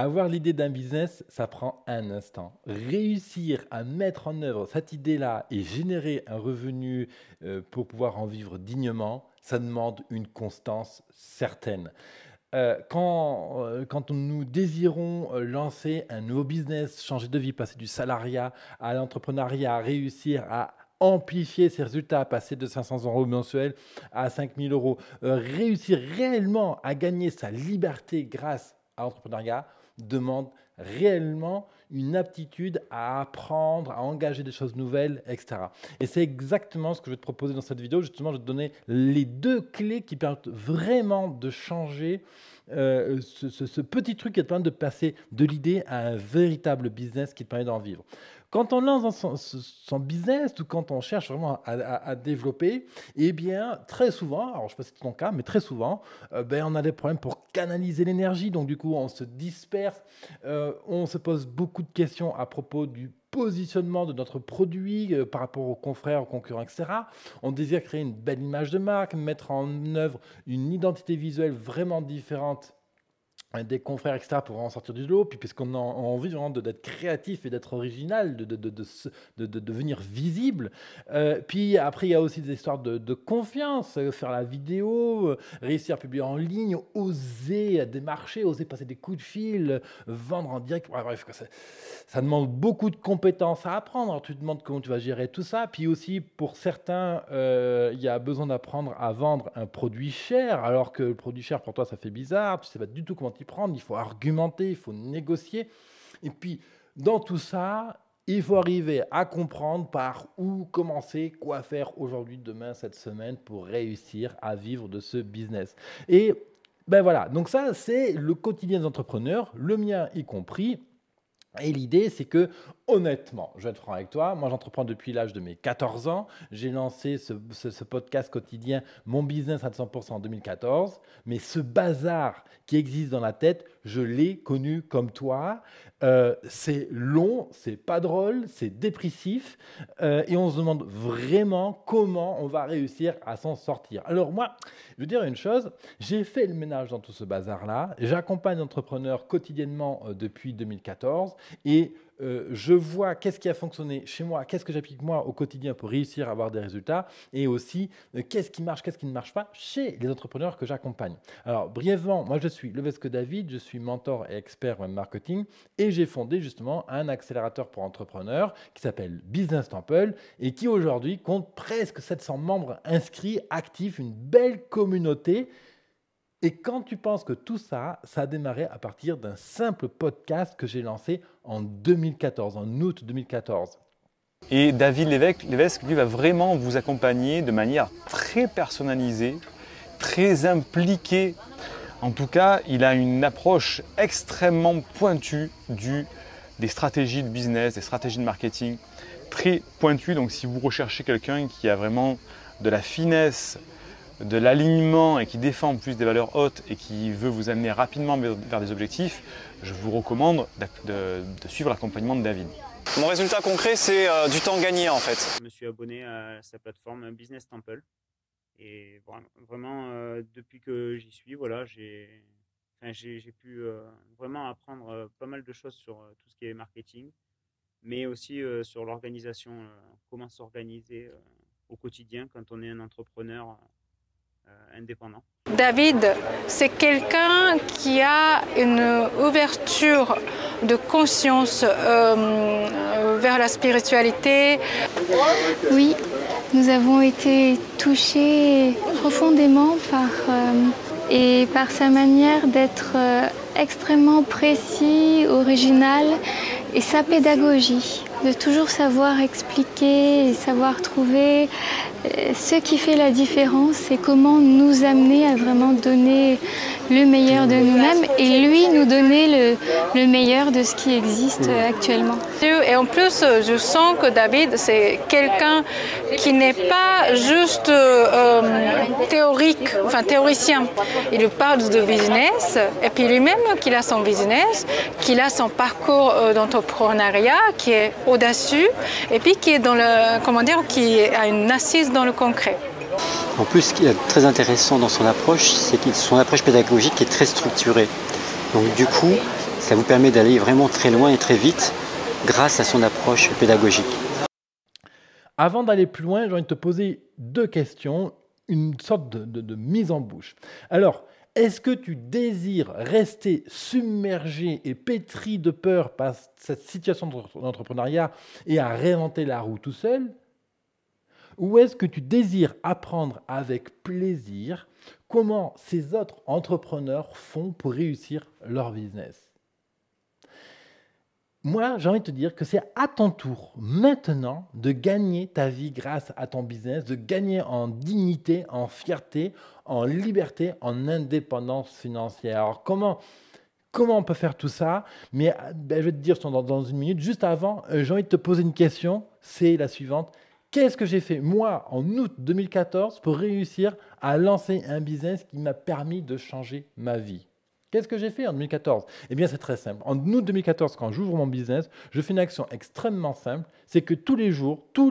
Avoir l'idée d'un business, ça prend un instant. Réussir à mettre en œuvre cette idée-là et générer un revenu pour pouvoir en vivre dignement, ça demande une constance certaine. Quand nous désirons lancer un nouveau business, changer de vie, passer du salariat à l'entrepreneuriat, réussir à amplifier ses résultats, passer de 500 euros mensuels à 5000 euros, réussir réellement à gagner sa liberté grâce à l'entrepreneuriat, demande réellement une aptitude à apprendre, à engager des choses nouvelles, etc. Et c'est exactement ce que je vais te proposer dans cette vidéo. Justement, je vais te donner les deux clés qui permettent vraiment de changer ce petit truc qui te permet de passer de l'idée à un véritable business qui te permet d'en vivre. Quand on lance son business ou quand on cherche vraiment à développer, eh bien, très souvent, alors je ne sais pas si c'est ton cas, mais très souvent, on a des problèmes pour canaliser l'énergie. Donc, du coup, on se disperse, on se pose beaucoup de questions à propos du positionnement de notre produit par rapport aux confrères, aux concurrents, etc. On désire créer une belle image de marque, mettre en œuvre une identité visuelle vraiment différente des confrères, etc., pour en sortir du lot, puis puisqu'on a envie vraiment d'être créatif et d'être original, de devenir visible. Puis après, il y a aussi des histoires de confiance, faire la vidéo, réussir à publier en ligne, oser démarcher, oser passer des coups de fil, vendre en direct. Ouais, bref, ça demande beaucoup de compétences à apprendre. Alors, tu te demandes comment tu vas gérer tout ça. Puis aussi, pour certains, il y a besoin d'apprendre à vendre un produit cher, alors que le produit cher, pour toi, ça fait bizarre. Tu ne sais pas du tout comment t'y prendre. Il faut argumenter, il faut négocier. Et puis, dans tout ça, il faut arriver à comprendre par où commencer, quoi faire aujourd'hui, demain, cette semaine pour réussir à vivre de ce business. Et ben voilà, donc ça, c'est le quotidien des entrepreneurs, le mien y compris. Et l'idée, c'est que, honnêtement, je vais être franc avec toi, moi j'entreprends depuis l'âge de mes 14 ans, j'ai lancé ce podcast quotidien, mon business à 100% en 2014, mais ce bazar qui existe dans la tête, je l'ai connu comme toi. C'est long, c'est pas drôle, c'est dépressif, et on se demande vraiment comment on va réussir à s'en sortir. Alors moi, je veux dire une chose, j'ai fait le ménage dans tout ce bazar-là, j'accompagne l'entrepreneur quotidiennement depuis 2014, et je vois qu'est-ce qui a fonctionné chez moi, qu'est-ce que j'applique moi au quotidien pour réussir à avoir des résultats, et aussi qu'est-ce qui marche, qu'est-ce qui ne marche pas chez les entrepreneurs que j'accompagne. Alors brièvement, moi je suis Levesque David, je suis mentor et expert web marketing, et j'ai fondé justement un accélérateur pour entrepreneurs qui s'appelle Business Temple, et qui aujourd'hui compte presque 700 membres inscrits, actifs, une belle communauté. Et quand tu penses que tout ça, ça a démarré à partir d'un simple podcast que j'ai lancé en 2014, en août 2014. Et David Levesque, lui, va vraiment vous accompagner de manière très personnalisée, très impliquée. En tout cas, il a une approche extrêmement pointue des stratégies de business, des stratégies de marketing, très pointues. Donc si vous recherchez quelqu'un qui a vraiment de la finesse, de l'alignement et qui défend plus des valeurs hautes et qui veut vous amener rapidement vers des objectifs, je vous recommande de suivre l'accompagnement de David. Mon résultat concret, c'est du temps gagné en fait. Je me suis abonné à sa plateforme Business Temple et vraiment depuis que j'y suis, voilà, j'ai pu vraiment apprendre pas mal de choses sur tout ce qui est marketing, mais aussi sur l'organisation, comment s'organiser au quotidien quand on est un entrepreneur indépendant. David, c'est quelqu'un qui a une ouverture de conscience vers la spiritualité. Oui, nous avons été touchés profondément par sa manière d'être extrêmement précis, original, et sa pédagogie, de toujours savoir expliquer et savoir trouver ce qui fait la différence et comment nous amener à vraiment donner le meilleur de nous-mêmes et lui nous donner le meilleur de ce qui existe actuellement. Et en plus, je sens que David, c'est quelqu'un qui n'est pas juste théoricien. Il parle de business et puis lui-même qu'il a son business, qu'il a son parcours d'entrepreneuriat qui est audacieux et puis qui est qui a une assise dans le concret. En plus, ce qui est très intéressant dans son approche, c'est que son approche pédagogique est très structurée. Donc du coup, ça vous permet d'aller vraiment très loin et très vite grâce à son approche pédagogique. Avant d'aller plus loin, j'ai envie de te poser 2 questions, une sorte de mise en bouche. Alors, est-ce que tu désires rester submergé et pétri de peur par cette situation d'entrepreneuriat et à réinventer la roue tout seul? Ou est-ce que tu désires apprendre avec plaisir comment ces autres entrepreneurs font pour réussir leur business? Moi, j'ai envie de te dire que c'est à ton tour, maintenant, de gagner ta vie grâce à ton business, de gagner en dignité, en fierté, en liberté, en indépendance financière. Alors, comment on peut faire tout ça? Mais je vais te dire dans une minute. Juste avant, j'ai envie de te poser une question, c'est la suivante. Qu'est-ce que j'ai fait, moi, en août 2014, pour réussir à lancer un business qui m'a permis de changer ma vie? Qu'est-ce que j'ai fait en 2014? Eh bien, c'est très simple. En août 2014, quand j'ouvre mon business, je fais une action extrêmement simple. C'est que tous les jours, je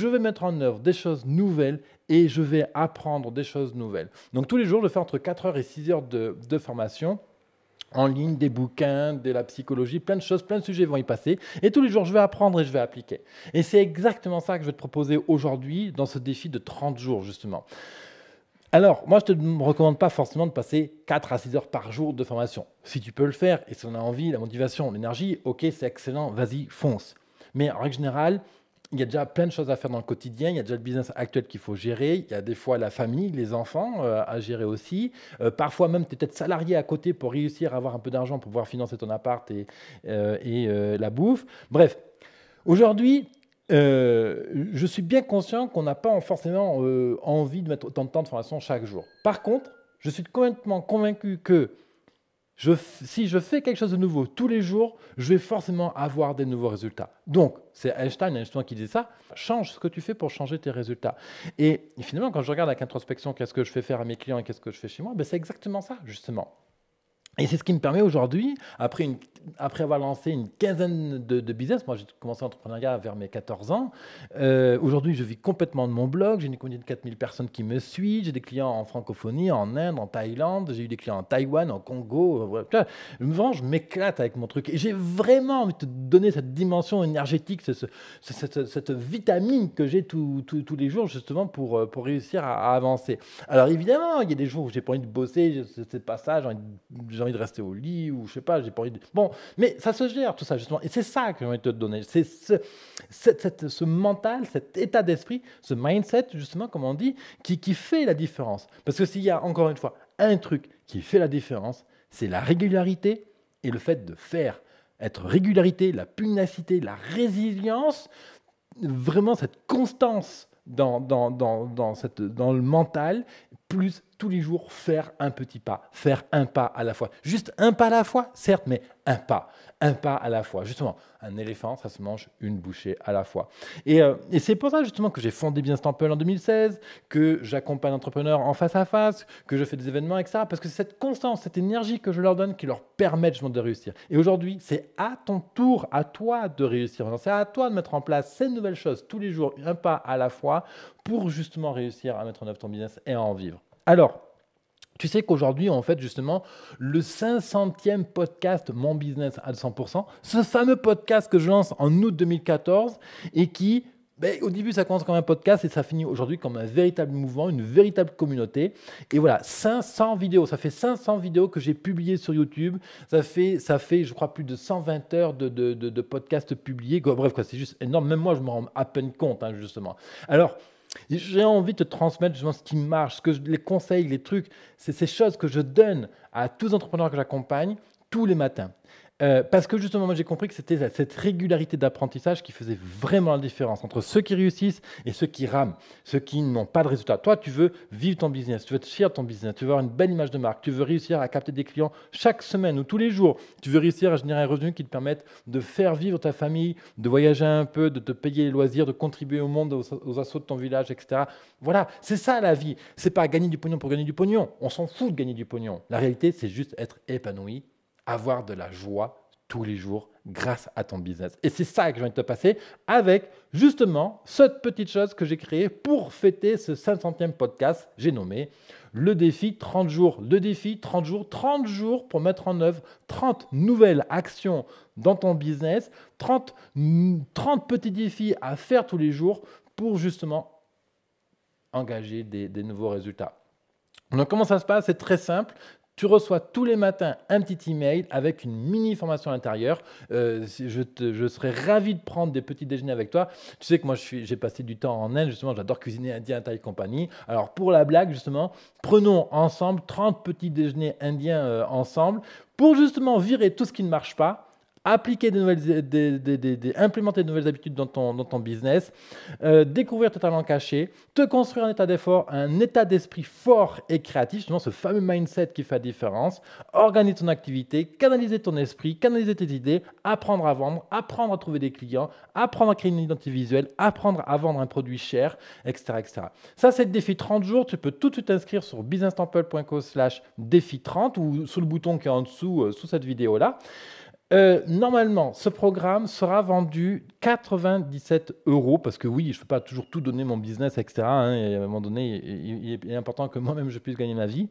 vais mettre en œuvre des choses nouvelles et je vais apprendre des choses nouvelles. Donc, tous les jours, je fais entre 4 heures et 6 heures de formation en ligne, des bouquins, de la psychologie, plein de choses, plein de sujets vont y passer. Et tous les jours, je vais apprendre et je vais appliquer. Et c'est exactement ça que je vais te proposer aujourd'hui dans ce défi de 30 jours, justement. Alors, moi, je ne te recommande pas forcément de passer 4 à 6 heures par jour de formation. Si tu peux le faire et si on a envie, la motivation, l'énergie, ok, c'est excellent, vas-y, fonce. Mais en règle générale, il y a déjà plein de choses à faire dans le quotidien. Il y a déjà le business actuel qu'il faut gérer. Il y a des fois la famille, les enfants à gérer aussi. Parfois même, tu es peut-être salarié à côté pour réussir à avoir un peu d'argent pour pouvoir financer ton appart et la bouffe. Bref, aujourd'hui, je suis bien conscient qu'on n'a pas forcément envie de mettre autant de temps de formation chaque jour. Par contre, je suis complètement convaincu que si je fais quelque chose de nouveau tous les jours, je vais forcément avoir des nouveaux résultats. Donc, c'est Einstein qui disait ça, change ce que tu fais pour changer tes résultats. Et finalement, quand je regarde avec introspection, qu'est-ce que je fais faire à mes clients et qu'est-ce que je fais chez moi, c'est exactement ça, justement. Et c'est ce qui me permet aujourd'hui, après avoir lancé une quinzaine de business, moi j'ai commencé l'entrepreneuriat vers mes 14 ans, aujourd'hui je vis complètement de mon blog, j'ai une communauté de 4000 personnes qui me suivent, j'ai des clients en francophonie, en Inde, en Thaïlande, j'ai eu des clients en Taïwan, en Congo, voilà. Je m'éclate avec mon truc et j'ai vraiment envie de te donner cette dimension énergétique, cette vitamine que j'ai tous les jours justement pour réussir à avancer. Alors évidemment, il y a des jours où j'ai pas envie de bosser, c'est pas ça, j'ai envie de rester au lit ou je sais pas, j'ai pas envie de... Bon, mais ça se gère tout ça justement et c'est ça que j'ai envie de te donner, c'est ce mental, cet état d'esprit, ce mindset justement comme on dit, qui fait la différence. Parce que s'il y a encore une fois un truc qui fait la différence, c'est la régularité et le fait de faire. Être régularité, la pugnacité, la résilience, vraiment cette constance dans le mental, plus tous les jours faire un petit pas, faire un pas à la fois. Juste un pas à la fois, certes, mais un pas à la fois. Justement, un éléphant, ça se mange une bouchée à la fois. Et c'est pour ça justement que j'ai fondé Business Temple en 2016, que j'accompagne l'entrepreneur en face à face, que je fais des événements, etc. Parce que c'est cette constance, cette énergie que je leur donne qui leur permet justement de réussir. Et aujourd'hui, c'est à ton tour, à toi de réussir. C'est à toi de mettre en place ces nouvelles choses tous les jours, un pas à la fois, pour justement réussir à mettre en œuvre ton business et à en vivre. Alors, tu sais qu'aujourd'hui, on fait justement le 500e podcast Mon Business à 100%, ce fameux podcast que je lance en août 2014 et qui, au début, ça commence comme un podcast et ça finit aujourd'hui comme un véritable mouvement, une véritable communauté. Et voilà, 500 vidéos, ça fait 500 vidéos que j'ai publiées sur YouTube. Ça fait, je crois, plus de 120 heures de podcasts publiés. Bref, c'est juste énorme. Même moi, je me rends à peine compte, justement. Alors, j'ai envie de te transmettre justement ce qui marche, les conseils, les trucs, c'est ces choses que je donne à tous les entrepreneurs que j'accompagne tous les matins. Parce que justement, moi j'ai compris que c'était cette régularité d'apprentissage qui faisait vraiment la différence entre ceux qui réussissent et ceux qui rament, ceux qui n'ont pas de résultats. Toi, tu veux vivre ton business, tu veux être fier de ton business, tu veux avoir une belle image de marque, tu veux réussir à capter des clients chaque semaine ou tous les jours, tu veux réussir à générer un revenu qui te permette de faire vivre ta famille, de voyager un peu, de te payer les loisirs, de contribuer au monde, aux assos de ton village, etc. Voilà, c'est ça la vie. C'est pas gagner du pognon pour gagner du pognon. On s'en fout de gagner du pognon. La réalité, c'est juste être épanoui, avoir de la joie tous les jours grâce à ton business. Et c'est ça que je viens de te passer avec justement cette petite chose que j'ai créée pour fêter ce 500e podcast. J'ai nommé le défi 30 jours. Le défi 30 jours, 30 jours pour mettre en œuvre 30 nouvelles actions dans ton business, 30 petits défis à faire tous les jours pour justement engager des nouveaux résultats. Donc, comment ça se passe? C'est très simple. Tu reçois tous les matins un petit email avec une mini formation à l'intérieur. Je serais ravi de prendre des petits déjeuners avec toi. Tu sais que moi, j'ai passé du temps en Inde. Justement, j'adore cuisiner indien, thaï et compagnie. Alors, pour la blague, justement, prenons ensemble 30 petits déjeuners indiens ensemble pour justement virer tout ce qui ne marche pas, appliquer implémenter de nouvelles habitudes dans ton business, découvrir ton talent caché, te construire un état d'effort, un état d'esprit fort et créatif, justement ce fameux mindset qui fait la différence, organiser ton activité, canaliser ton esprit, canaliser tes idées, apprendre à vendre, apprendre à trouver des clients, apprendre à créer une identité visuelle, apprendre à vendre un produit cher, etc. etc. Ça, c'est le défi 30 jours. Tu peux tout de suite t'inscrire sur businesstemple.co/défi30 ou sous le bouton qui est en dessous, sous cette vidéo-là. Normalement, ce programme sera vendu 97 € parce que oui, je ne peux pas toujours tout donner mon business, etc. Et à un moment donné, il est important que moi-même je puisse gagner ma vie.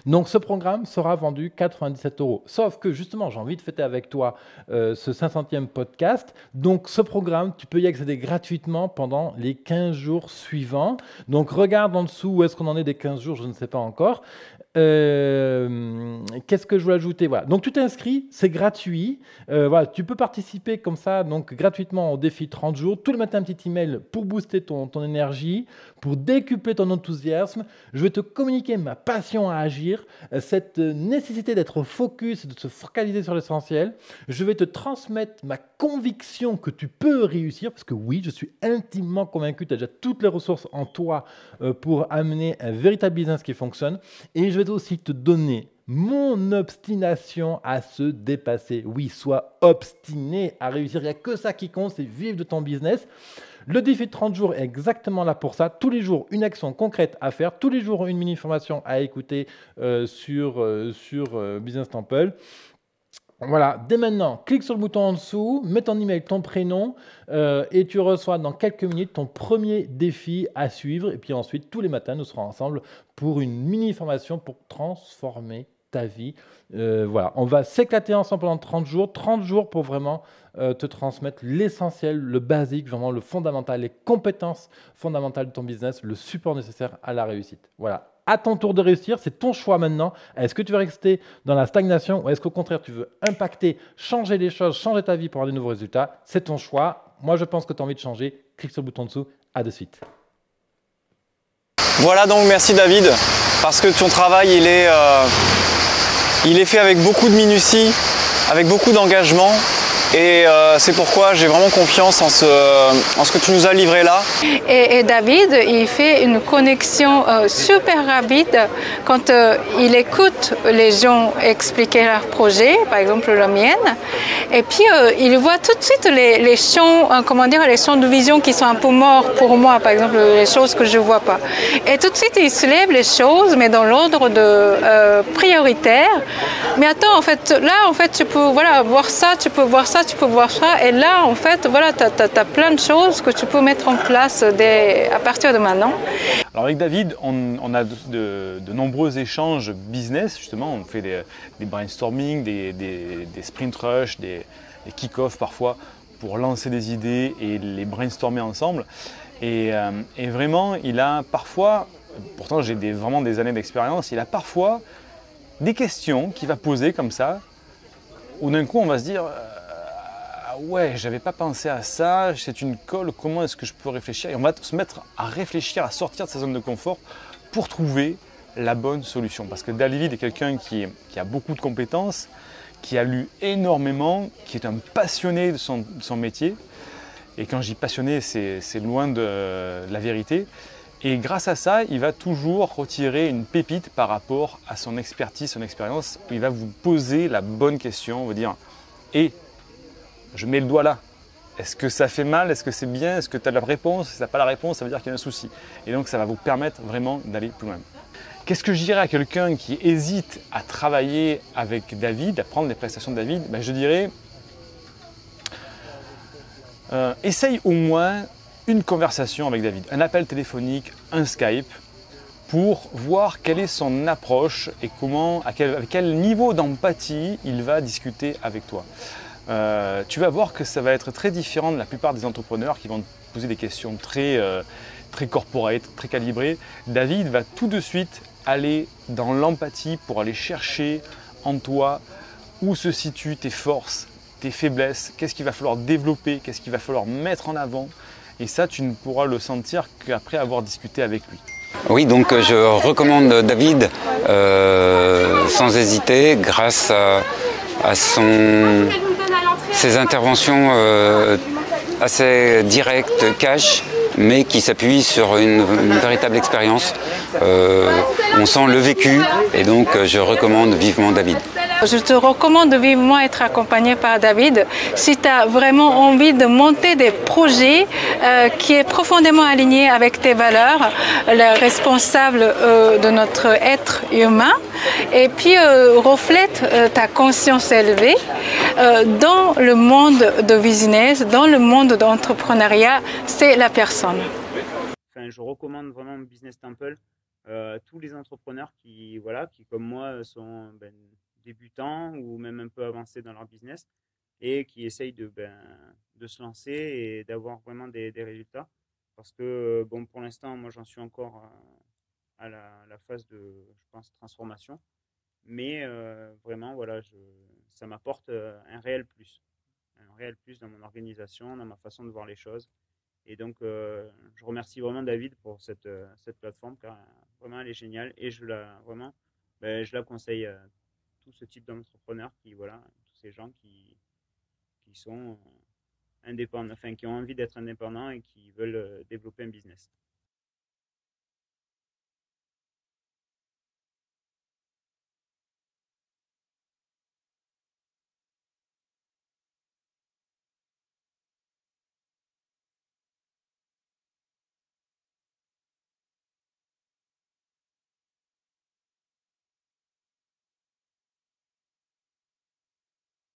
Donc, ce programme sera vendu 97 €. Sauf que justement, j'ai envie de fêter avec toi ce 500e podcast. Donc, ce programme, tu peux y accéder gratuitement pendant les 15 jours suivants. Donc, regarde en dessous où est-ce qu'on en est des 15 jours, je ne sais pas encore. Qu'est-ce que je voulais ajouter? Voilà. Donc, tu t'inscris, c'est gratuit. Voilà, tu peux participer comme ça, donc gratuitement au défi 30 jours. Tous les matins, un petit email pour booster ton énergie, pour décupler ton enthousiasme. Je vais te communiquer ma passion à agir, cette nécessité d'être focus, de se focaliser sur l'essentiel. Je vais te transmettre ma conviction que tu peux réussir, parce que oui, je suis intimement convaincu que tu as déjà toutes les ressources en toi pour amener un véritable business qui fonctionne. Et je vais aussi te donner mon obstination à se dépasser. Oui, sois obstiné à réussir. Il n'y a que ça qui compte, c'est vivre de ton business. Le défi de 30 jours est exactement là pour ça. Tous les jours, une action concrète à faire. Tous les jours, une mini-formation à écouter sur Business Temple. Voilà, dès maintenant, clique sur le bouton en dessous, mets ton email, ton prénom et tu reçois dans quelques minutes ton premier défi à suivre. Et puis ensuite, tous les matins, nous serons ensemble pour une mini-formation pour transformer ta vie. Voilà, on va s'éclater ensemble pendant 30 jours pour vraiment te transmettre l'essentiel, le basique, vraiment le fondamental, les compétences fondamentales de ton business, le support nécessaire à la réussite. Voilà. À ton tour de réussir, c'est ton choix maintenant. Est-ce que tu veux rester dans la stagnation ou est-ce qu'au contraire, tu veux impacter, changer les choses, changer ta vie pour avoir de nouveaux résultats? C'est ton choix. Moi, je pense que tu as envie de changer. Clique sur le bouton en dessous. À de suite. Voilà, donc merci David, parce que ton travail, il est fait avec beaucoup de minutie, avec beaucoup d'engagement. Et c'est pourquoi j'ai vraiment confiance en ce que tu nous as livré là. Et David, il fait une connexion super rapide quand il écoute les gens expliquer leur projet, par exemple la mienne. Et puis il voit tout de suite les champs, les champs de vision qui sont un peu morts pour moi, par exemple les choses que je ne vois pas. Et tout de suite il soulève les choses, mais dans l'ordre prioritaire. Mais attends, en fait, là, tu peux voir ça, tu peux voir ça, tu peux voir ça. Et là, en fait, voilà, tu as plein de choses que tu peux mettre en place à partir de maintenant. Alors avec David, on a de nombreux échanges business, justement. On fait des brainstorming, des sprint rush, des kick-off parfois pour lancer des idées et les brainstormer ensemble. Et vraiment, il a parfois, pourtant j'ai vraiment des années d'expérience, il a parfois des questions qu'il va poser comme ça, où d'un coup on va se dire ouais, j'avais pas pensé à ça, c'est une colle, comment est-ce que je peux réfléchir? Et on va se mettre à réfléchir, à sortir de sa zone de confort pour trouver la bonne solution. Parce que David est quelqu'un qui a beaucoup de compétences, qui a lu énormément, qui est un passionné de son métier. Et quand je dis passionné, c'est loin de la vérité. Et grâce à ça, il va toujours retirer une pépite par rapport à son expertise, son expérience. Il va vous poser la bonne question, on va dire, et je mets le doigt là. Est-ce que ça fait mal? Est-ce que c'est bien? Est-ce que tu as la réponse? Si tu n'as pas la réponse, ça veut dire qu'il y a un souci. Et donc, ça va vous permettre vraiment d'aller plus loin. Qu'est-ce que je dirais à quelqu'un qui hésite à travailler avec David, à prendre les prestations de David? Je dirais, essaye au moins une conversation avec David, un appel téléphonique, un Skype, pour voir quelle est son approche et avec quel niveau d'empathie il va discuter avec toi. Tu vas voir que ça va être très différent de la plupart des entrepreneurs qui vont te poser des questions très corporate, très calibrées. David va tout de suite aller dans l'empathie pour aller chercher en toi où se situent tes forces, tes faiblesses, qu'est-ce qu'il va falloir développer, qu'est-ce qu'il va falloir mettre en avant. Et ça, tu ne pourras le sentir qu'après avoir discuté avec lui. Oui, donc je recommande David sans hésiter grâce à ses interventions assez directes, cash, mais qui s'appuient sur une véritable expérience. On sent le vécu et donc je recommande vivement David. Je te recommande vivement être accompagné par David si tu as vraiment envie de monter des projets qui est profondément aligné avec tes valeurs, les responsables de notre être humain, et puis reflète ta conscience élevée dans le monde de business, dans le monde d'entrepreneuriat, c'est la personne. Enfin, je recommande vraiment Business Temple. Tous les entrepreneurs qui comme moi sont débutants ou même un peu avancés dans leur business et qui essayent de se lancer et d'avoir vraiment des résultats. Parce que pour l'instant, moi j'en suis encore à la phase de, je pense, transformation. Mais vraiment, ça m'apporte un réel plus dans mon organisation, dans ma façon de voir les choses. Et donc, je remercie vraiment David pour cette plateforme, car vraiment, elle est géniale. Et je la conseille à tout ce type d'entrepreneurs tous ces gens qui sont indépendants, enfin, qui ont envie d'être indépendants et qui veulent développer un business.